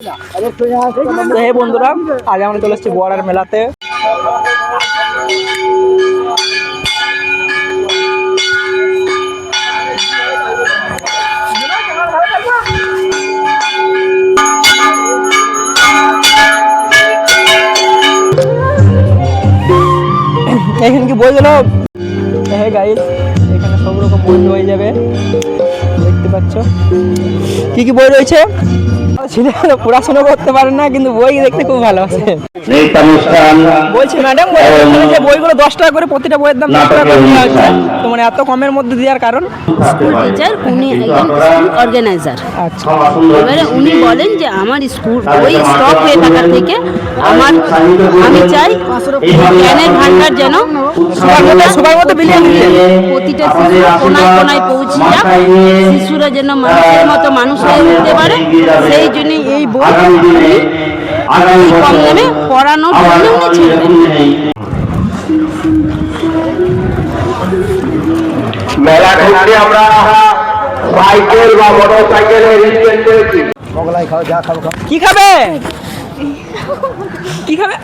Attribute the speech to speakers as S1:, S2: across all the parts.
S1: হে বন্ধুরা, আজ আমরা চলে এসেছি বড়ার মেলাতে। এখানে কি বইগুলো, হ্যাঁ গাইস, এখানে সব রকম বই হয়ে যাবে, দেখতে পাচ্ছ কি কি বই রয়েছে। ছেলেগুলো পড়াশোনা করতে পারে না, কিন্তু বই দেখতে খুব ভালো আছে। বলছি ম্যাডাম, যে বইগুলো 10 টাকা করে, প্রতিটা বইয়ের দাম 10 টাকা করে দেওয়া হচ্ছে, তো মানে এত কমের মধ্যে দেওয়ার কারণ?
S2: স্কুল টিচার উনি একজন স্কুল অর্গানাইজার।
S1: আচ্ছা,
S2: এবারে উনি বলেন যে আমার স্কুল ওই স্টক হয়ে থাকার থেকে আমি চাই জ্ঞানের ভান্ডার যেন
S1: সবার মতো বিলিয়ে দিচ্ছে,
S2: প্রতিটা শিশু কোনায় কোনায় পৌঁছে যাক, শিশুরা যেন মানুষের মতো মানুষ হয়ে উঠতে পারে। সেই জন্য এই বই কম দামে পড়ানোর জন্য উনি ছেড়ে
S3: মেলা ঘুরতে আমরা সাইকেল বা মোটর সাইকেলে রিপেয়ার করেছি।
S4: মোগলাই খাও, যা খাও খাও।
S1: কি খাবে? কি খাবে?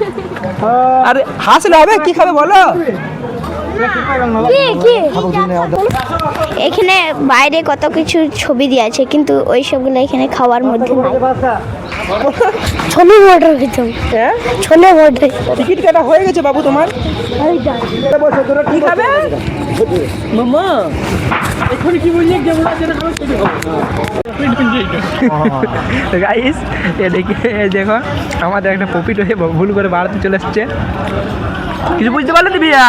S1: আরে হাসলে হবে, কি খাবে বলো?
S5: এখানে বাইরে কত কিছু ছবি দিয়ে আছে, কিন্তু ওই সবগুলো এখানে খাওয়ার মধ্যে নাই। ছোলে বর্ডার খেতাম, ছোলে বর্ডার।
S1: টিকিট কাটা হয়ে গেছে বাবু তোমার? কি খাবে মামা? এখন কি বললি গাইস, দেখো আমাদের একটা পপিট হয়ে ভুল করে বাড়াতে চলে এসছে। কিছু বুঝতে পারলো তো বিয়া?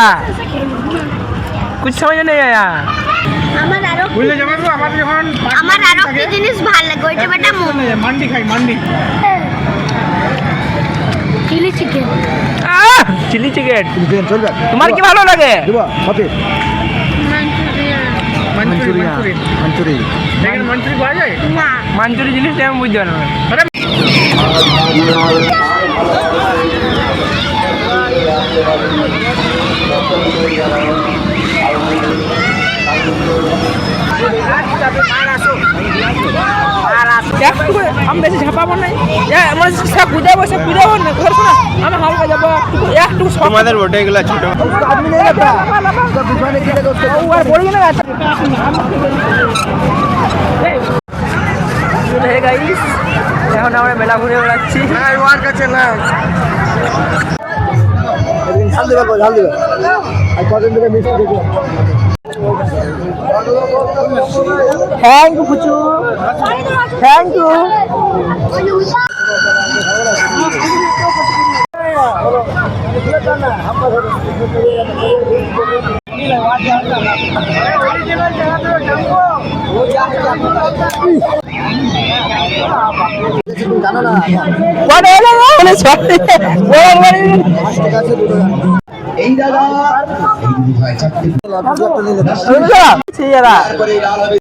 S1: কুछ समझ नहीं आया।
S5: আমার আরো একটা জিনিস ভালো লাগে, ওইটা বেটা
S1: মান্ডি খাই, mandi
S5: chilli chicken.
S1: Chilli chicken
S4: চলবে।
S1: তোমার কি ভালো লাগে?
S4: দেবো কপি
S1: মাঞ্চুরিয়ান। মাঞ্চুরি পাওয়া যায় না? মাঞ্চুরি জিনিসটা আমি বুঝতে পারলাম না। আমি বেশি ঝাঁপাবো নাই, সে কুদাবো না, ধরছো না, আমি হালকা যাবো একটু। তোমাদের ওটা এগুলো ছোট এখন আমরা মেলা ঘুরে বেড়াচ্ছি।
S4: ঝাল দিবে, ঝাল দিবে। আর কদিন থেকে মিষ্টি দেখো।
S1: থ্যাংক ইউ পুচু, থ্যাংক ইউ।
S4: জানো না এই দাদা